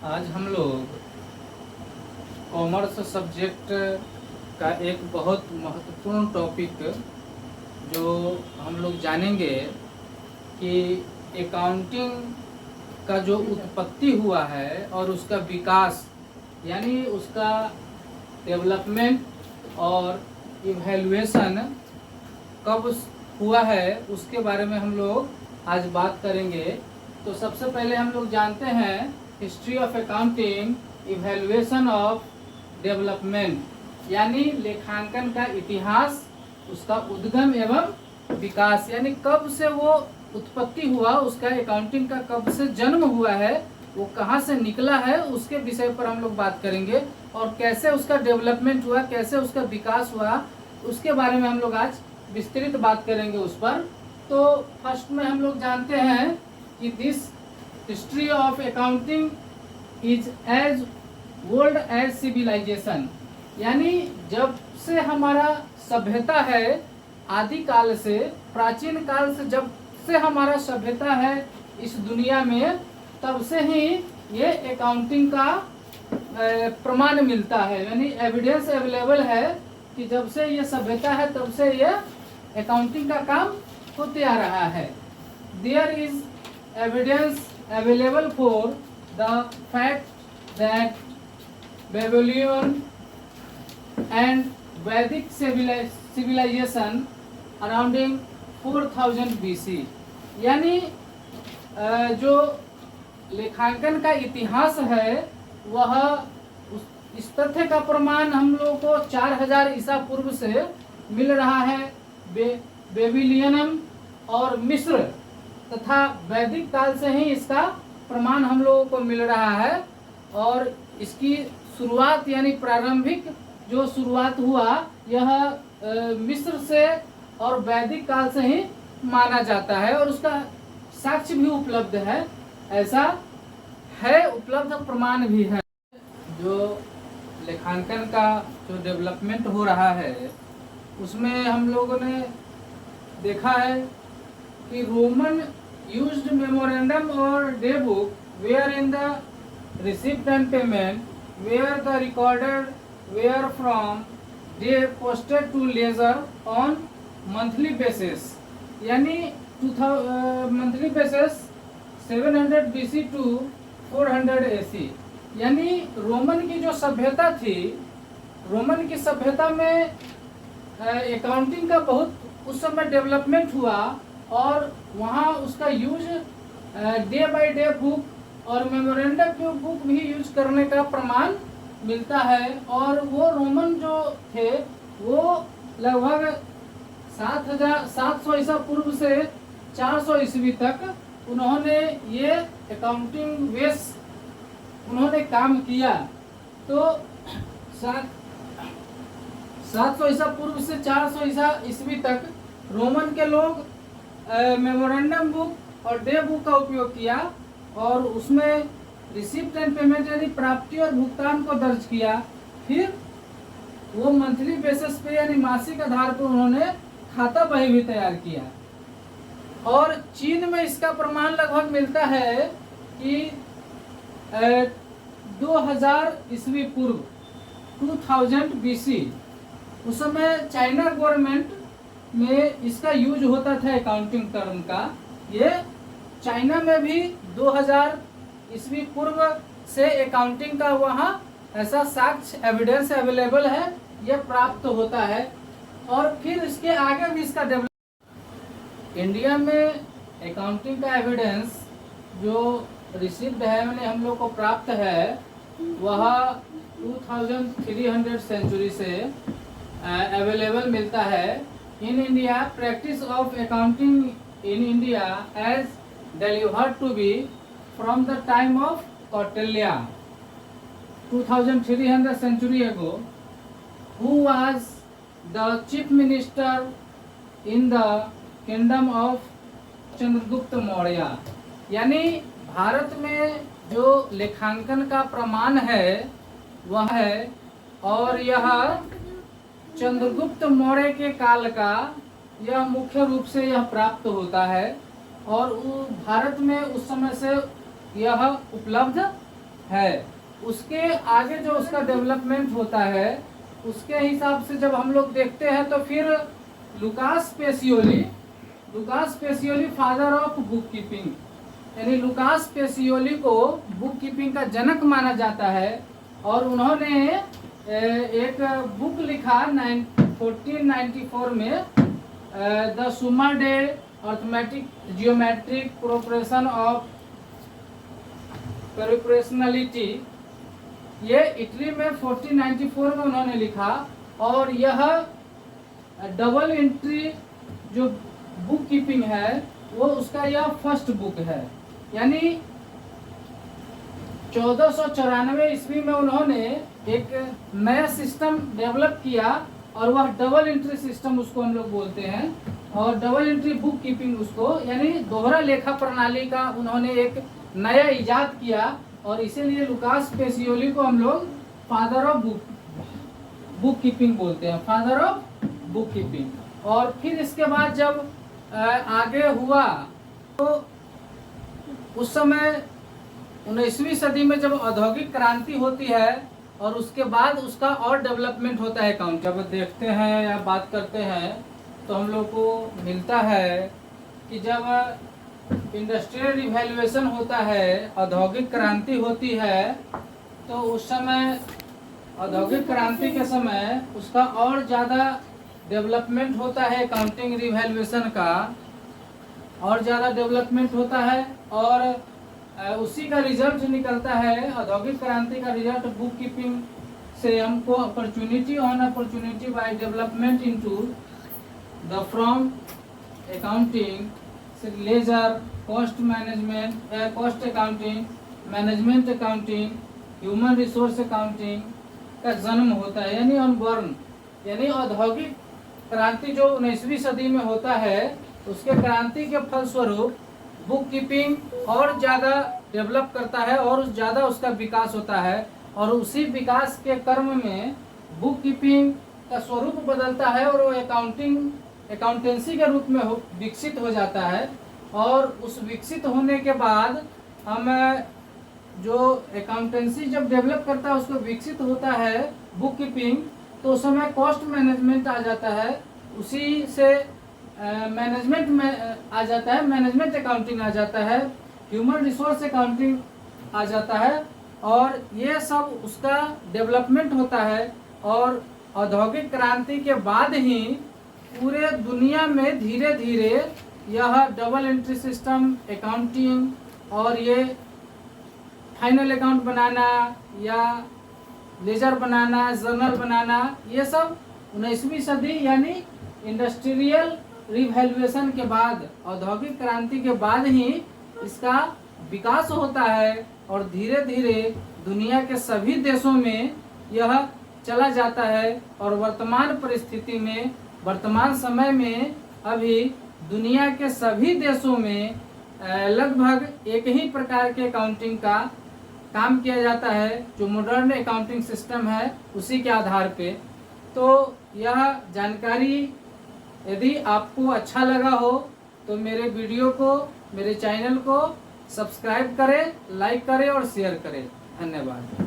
आज हम लोग कॉमर्स सब्जेक्ट का एक बहुत महत्वपूर्ण टॉपिक जो हम लोग जानेंगे कि अकाउंटिंग का जो उत्पत्ति हुआ है और उसका विकास यानी उसका डेवलपमेंट और इवैल्यूएशन कब हुआ है उसके बारे में हम लोग आज बात करेंगे। तो सबसे पहले हम लोग जानते हैं history of accounting, evaluation of development यानी लेखांकन का इतिहास, उसका उद्गम एवं विकास यानी कब से वो उत्पत्ति हुआ, उसका अकाउंटिंग का कब से जन्म हुआ है, वो कहाँ से निकला है, उसके विषय पर हम लोग बात करेंगे। और कैसे उसका डेवलपमेंट हुआ, कैसे उसका विकास हुआ, उसके बारे में हम लोग आज विस्तृत बात करेंगे उस पर। तो फर्स्ट में हम लोग जानते हैं कि this history of accounting is as old as civilisation यानी जब से हमारा सभ्यता है, आदि काल से, प्राचीन काल से जब से हमारा सभ्यता है इस दुनिया में, तब से ही ये अकाउंटिंग का प्रमाण मिलता है यानी एविडेंस अवेलेबल है कि जब से ये सभ्यता है तब से ये अकाउंटिंग का काम होते आ रहा है। There is evidence available for the fact that Babylonian and Vedic civilisation arounding 4000 BC यानी जो लेखांकन का इतिहास है वह इस तथ्य का प्रमाण हम लोगों को 4000 ईसा पूर्व से मिल रहा है। बेबीलोनियन और मिस्र तथा वैदिक काल से ही इसका प्रमाण हम लोगों को मिल रहा है और इसकी शुरुआत यानी प्रारंभिक जो शुरुआत हुआ यह मिस्र से और वैदिक काल से ही माना जाता है और उसका साक्ष्य भी उपलब्ध है, ऐसा है, उपलब्ध प्रमाण भी है। जो लेखांकन का जो डेवलपमेंट हो रहा है उसमें हम लोगों ने देखा है कि रोमन यूज्ड मेमोरेंडम और day book wherein the receipt and payment were the recorded were from day posted to ledger on monthly basis यानी monthly basis 700 BC to 400 AC यानी रोमन की जो सभ्यता थी, रोमन की सभ्यता में अकाउंटिंग का बहुत उस समय डेवलपमेंट हुआ और वहाँ उसका use day by day book और मेमोरेंडम बुक भी यूज करने का प्रमाण मिलता है। और वो रोमन जो थे वो लगभग 700 ईसा पूर्व से 400 ईस्वी तक उन्होंने ये अकाउंटिंग बेस उन्होंने काम किया। तो 700 ईसा पूर्व से 400 ईसा ईस्वी तक रोमन के लोग मेमोरेंडम बुक और डे बुक का उपयोग किया और उसमें रिसिप्ट एंड पेमेंट यानी प्राप्ति और भुगतान को दर्ज किया। फिर वो मंथली बेसिस पे यानी मासिक आधार पर उन्होंने खाता बही भी तैयार किया। और चीन में इसका प्रमाण लगभग मिलता है कि 2000 ईस्वी पूर्व 2000 BC उस समय चाइना गवर्नमेंट में इसका यूज होता था अकाउंटिंग टर्म का। ये चाइना में भी 2000 ईस्वी पूर्व से अकाउंटिंग का वहाँ ऐसा साक्ष्य एविडेंस अवेलेबल है, ये प्राप्त होता है। और फिर इसके आगे भी इसका डेवलप इंडिया में अकाउंटिंग का एविडेंस जो रिसीव्ड है मैंने हम लोग को प्राप्त है वह 2300 सेंचुरी से अवेलेबल मिलता है। In India practice of accounting in India as delivered to be from the time of Kautilya 2300 century ago, who was the chief minister in the kingdom of Chandragupta Maurya यानी भारत में जो लेखांकन का प्रमाण है वह है और यह चंद्रगुप्त मौर्य के काल का यह मुख्य रूप से यह प्राप्त होता है और भारत में उस समय से यह उपलब्ध है उसके आगे जो उसका डेवलपमेंट होता है उसके हिसाब से जब हम लोग देखते हैं तो फिर Lucas Pacioli father of book keeping, यानी लुकास पेसियोली को बुक कीपिंग का जनक माना जाता है। और उन्होंने एक बुक लिखा 1494 में, the Summa de arithmetic geometric progression of proportionality. ये इटली में 1494 में उन्होंने लिखा और यह डबल एंट्री जो बुक कीपिंग है वो उसका यह फर्स्ट बुक है। यानी 1494 ईस्वी में उन्होंने एक नया सिस्टम डेवलप किया और वह डबल एंट्री सिस्टम उसको हम लोग बोलते हैं। और डबल एंट्री बुक कीपिंग उसको यानी दोहरा लेखा प्रणाली का उन्होंने एक नया इजाद किया और इसीलिए लुकास पेसियोली को हम लोग फादर ऑफ बुक कीपिंग बोलते हैं, फादर ऑफ बुक कीपिंग। और फिर इसके बाद जब आगे हुआ तो उस समय 19वीं सदी में जब औद्योगिक क्रांति होती है और उसके बाद उसका और डेवलपमेंट होता है अकाउंट। जब देखते हैं या बात करते हैं तो हम लोग को मिलता है कि जब इंडस्ट्रियल रिवैल्यूएशन होता है, औद्योगिक क्रांति होती है, तो उस समय औद्योगिक क्रांति के समय उसका और ज़्यादा डेवलपमेंट होता है, अकाउंटिंग रिवैल्यूएशन का और ज़्यादा डेवलपमेंट होता है। और उसी का रिजल्ट निकलता है, औद्योगिक क्रांति का रिजल्ट बुक कीपिंग से हमको opportunity by development into the from accounting ledger cost management, cost accounting, management accounting, human resource accounting का जन्म होता है। यानी अनबॉर्न, यानी औद्योगिक क्रांति जो 19वीं सदी में होता है उसके क्रांति के फलस्वरूप बुक कीपिंग और ज़्यादा डेवलप करता है और ज़्यादा उसका विकास होता है। और उसी विकास के क्रम में बुक कीपिंग का स्वरूप बदलता है और वो अकाउंटेंसी के रूप में विकसित हो जाता है। और उस विकसित होने के बाद हम जो अकाउंटेंसी जब डेवलप करता है उसको विकसित होता है बुक कीपिंग, तो उस समय कॉस्ट मैनेजमेंट आ जाता है, उसी से मैनेजमेंट में आ जाता है, मैनेजमेंट अकाउंटिंग आ जाता है, ह्यूमन रिसोर्स अकाउंटिंग आ जाता है। और ये सब उसका डेवलपमेंट होता है। और औद्योगिक क्रांति के बाद ही पूरे दुनिया में धीरे धीरे यह डबल एंट्री सिस्टम, अकाउंटिंग और ये फाइनल अकाउंट बनाना या लेजर बनाना, जर्नल बनाना, ये सब 19वीं सदी यानी इंडस्ट्रियल रिवैल्यूएशन के बाद, औद्योगिक क्रांति के बाद ही इसका विकास होता है। और धीरे धीरे दुनिया के सभी देशों में यह चला जाता है। और वर्तमान परिस्थिति में, वर्तमान समय में अभी दुनिया के सभी देशों में लगभग एक ही प्रकार के अकाउंटिंग का काम किया जाता है, जो मॉडर्न अकाउंटिंग सिस्टम है उसी के आधार पे। तो यह जानकारी यदि आपको अच्छा लगा हो तो मेरे वीडियो को, मेरे चैनल को सब्सक्राइब करें, लाइक करें और शेयर करें। धन्यवाद।